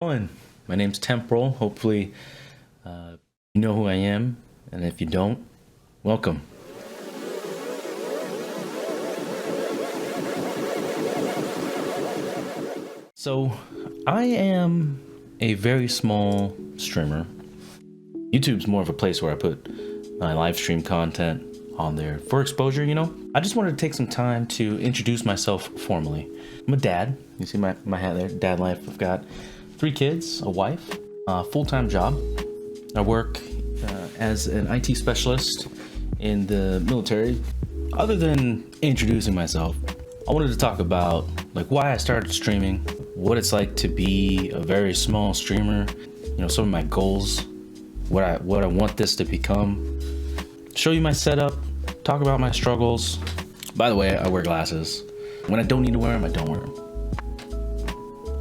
Everyone, my name's Temporal. Hopefully, you know who I am, and if you don't, welcome. So, I am a very small streamer. YouTube's more of a place where I put my live stream content on there for exposure, you know? I just wanted to take some time to introduce myself formally. I'm a dad. You see my hat there, dad life. I've got 3 kids, a wife, a full-time job. I work as an IT specialist in the military. Other than introducing myself, I wanted to talk about why I started streaming, what it's like to be a very small streamer, you know, some of my goals, what I want this to become, show you my setup, talk about my struggles. By the way, I wear glasses. When I don't need to wear them, I don't wear them.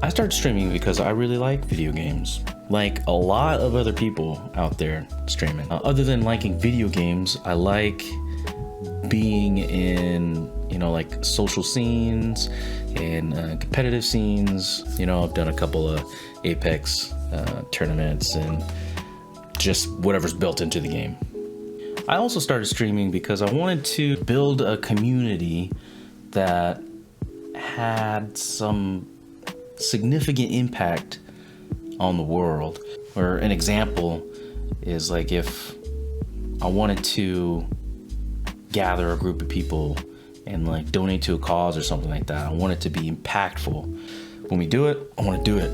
I started streaming because I really like video games, like a lot of other people out there streaming. Other than liking video games, I like being in, like social scenes and competitive scenes. You know, I've done a couple of Apex tournaments and just whatever's built into the game. I also started streaming because I wanted to build a community that had some significant impact on the world. Or an example is like if I wanted to gather a group of people and donate to a cause or something like that. I want it to be impactful. When we do it, I want to do it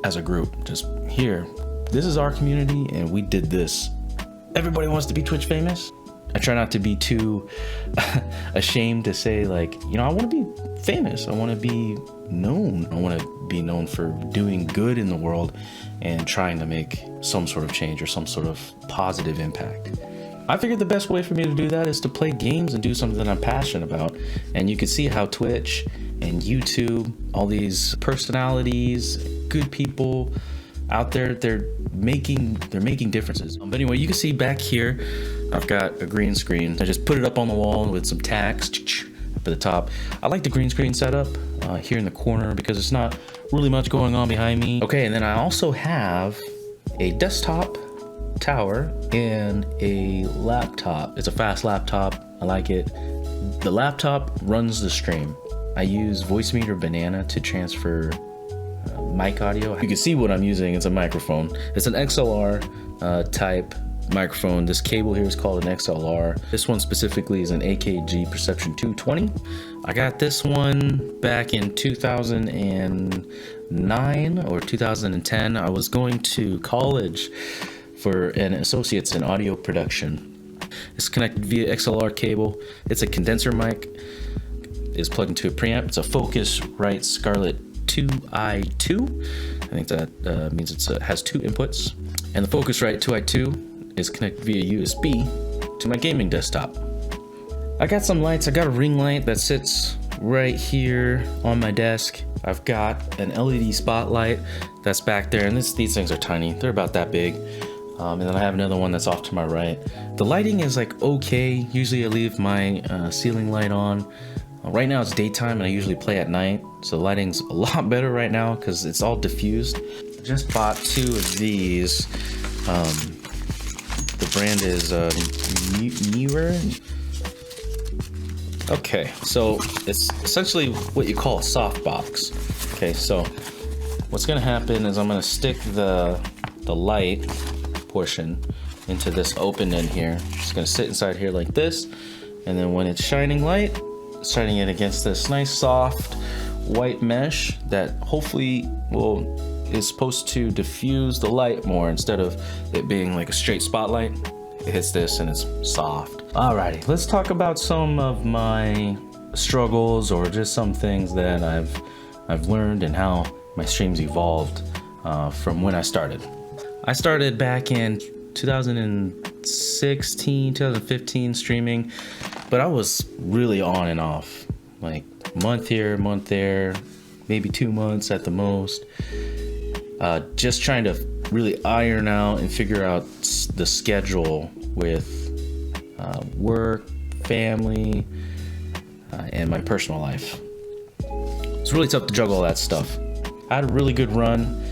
as a group. Just here, this is our community and we did this. Everybody wants to be Twitch famous. I try not to be too ashamed to say I want to be famous. I want to be known. I want to be known for doing good in the world and trying to make some sort of change or some sort of positive impact. I figured the best way for me to do that is to play games and do something that I'm passionate about. And you can see how Twitch and YouTube, all these personalities, good people out there, they're making differences. But anyway, you can see back here, I've got a green screen. I just put it up on the wall with some text up at the top. I like the green screen setup here in the corner because it's not really much going on behind me. Okay, and then I also have a desktop tower and a laptop. It's a fast laptop. I like it. The laptop runs the stream. I use Voicemeter Banana to transfer mic audio. You can see what I'm using. It's a microphone. It's an XLR type microphone. This cable here is called an XLR. This one specifically is an AKG Perception 220. I got this one back in 2009 or 2010. I was going to college for an associate's in audio production. It's connected via XLR cable. It's a condenser mic. It's plugged into a preamp. It's a Focusrite Scarlett 2i2. I think that means it has 2 inputs. And the Focusrite 2i2 is connected via USB to my gaming desktop. I got some lights. I got a ring light that sits right here on my desk. I've got an LED spotlight that's back there, and these things are tiny. They're about that big. And then I have another one that's off to my right. The lighting is okay. Usually I leave my ceiling light on. Right now it's daytime and I usually play at night, so the lighting's a lot better right now because it's all diffused. I just bought 2 of these. The brand is Newer. Okay, so it's essentially what you call a softbox. Okay, so what's gonna happen is I'm gonna stick the light portion into this open end here. It's gonna sit inside here like this, and then when it's shining light, shining it against this nice soft white mesh that hopefully is supposed to diffuse the light more instead of it being like a straight spotlight. It hits this and it's soft. Alrighty, let's talk about some of my struggles or just some things that I've learned and how my streams evolved from when I started. I started back in 2016, 2015 streaming, but I was really on and off, like month here, month there, maybe 2 months at the most. Just trying to really iron out and figure out the schedule with work, family, and my personal life. It's really tough to juggle all that stuff. I had a really good run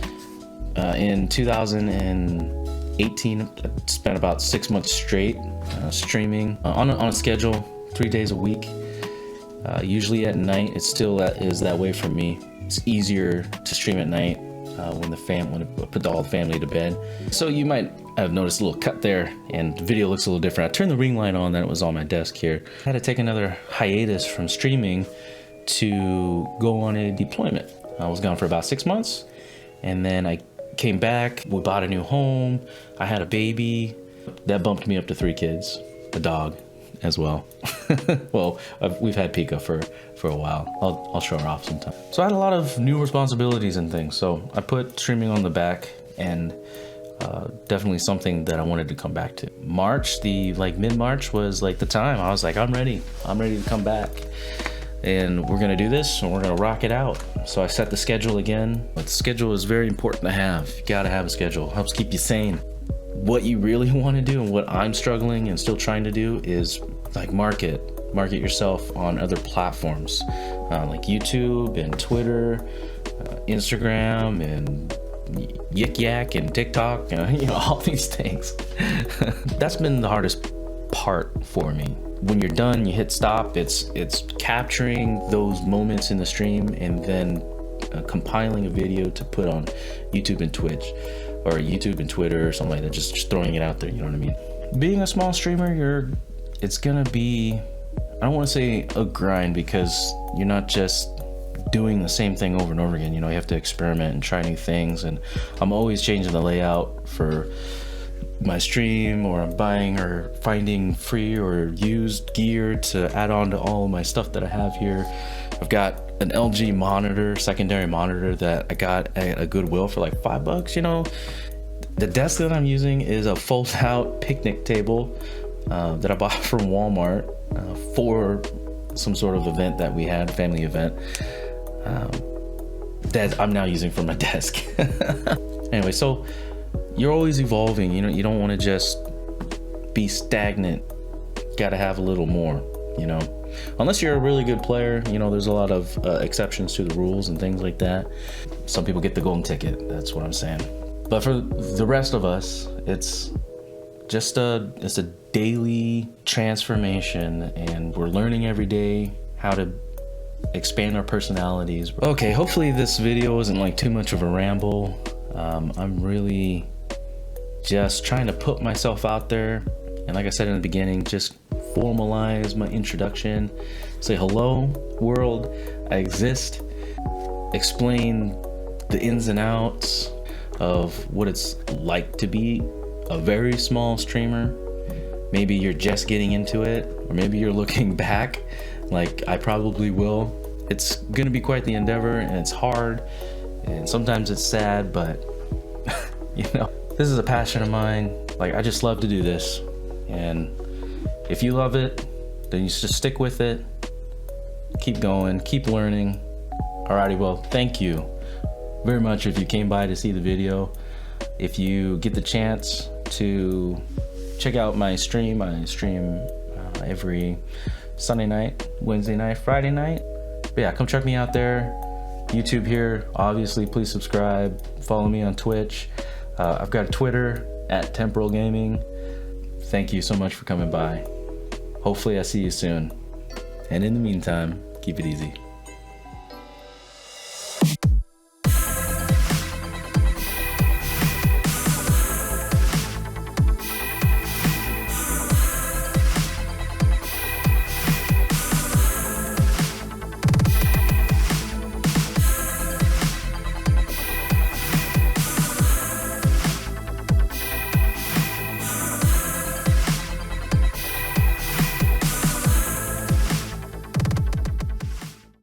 In 2018, I spent about 6 months straight streaming on a schedule, 3 days a week. Usually at night. It still is that way for me. It's easier to stream at night when I put all the family to bed. So you might have noticed a little cut there, and the video looks a little different. I turned the ring light on, then it was on my desk here. I had to take another hiatus from streaming to go on a deployment. I was gone for about 6 months, and then I came back. We bought a new home. I had a baby. That bumped me up to 3 kids, a dog as well. Well, we've had Pika for a while. I'll show her off sometime. So I had a lot of new responsibilities and things. So I put streaming on the back, and definitely something that I wanted to come back to. March, mid-March was like the time. I was like, I'm ready to come back. And we're gonna do this, and we're gonna rock it out. So I set the schedule again. But the schedule is very important to have. You gotta have a schedule. It helps keep you sane. What you really want to do, and what I'm struggling and still trying to do, is like market yourself on other platforms like YouTube and Twitter, Instagram, and Yik Yak and TikTok, all these things. That's been the hardest part for me. When you're done, you hit stop. It's capturing those moments in the stream and then compiling a video to put on YouTube and Twitch, or YouTube and Twitter, or something like that, just throwing it out there, you know what I mean? Being a small streamer, it's gonna be, I don't wanna say a grind, because you're not just doing the same thing over and over again. You have to experiment and try new things, and I'm always changing the layout for my stream, or I'm buying or finding free or used gear to add on to all of my stuff that I have here. I've got an LG monitor, secondary monitor, that I got at a Goodwill for like $5. The desk that I'm using is a fold-out picnic table that I bought from Walmart for some sort of event that we had, family event, that I'm now using for my desk. Anyway, so you're always evolving. You don't want to just be stagnant. Got to have a little more, unless you're a really good player. There's a lot of exceptions to the rules and things like that. Some people get the golden ticket, that's what I'm saying. But for the rest of us, it's a daily transformation, and we're learning every day how to expand our personalities. Okay, hopefully this video isn't like too much of a ramble. I'm really just trying to put myself out there, and like I said in the beginning, just formalize my introduction, say hello world, I exist, explain the ins and outs of what it's like to be a very small streamer. Maybe you're just getting into it, or maybe you're looking back like I probably will. It's gonna be quite the endeavor, and it's hard, and sometimes it's sad, but this is a passion of mine. Like, I just love to do this, and if you love it, then you just stick with it, keep going, keep learning. Alrighty, well, thank you very much if you came by to see the video. If you get the chance to check out my stream, I stream every Sunday night, Wednesday night, Friday night. But yeah, come check me out there. YouTube here, obviously, please subscribe. Follow me on Twitch. I've got a Twitter at Temporal Gaming. Thank you so much for coming by. Hopefully I see you soon. And in the meantime, keep it easy.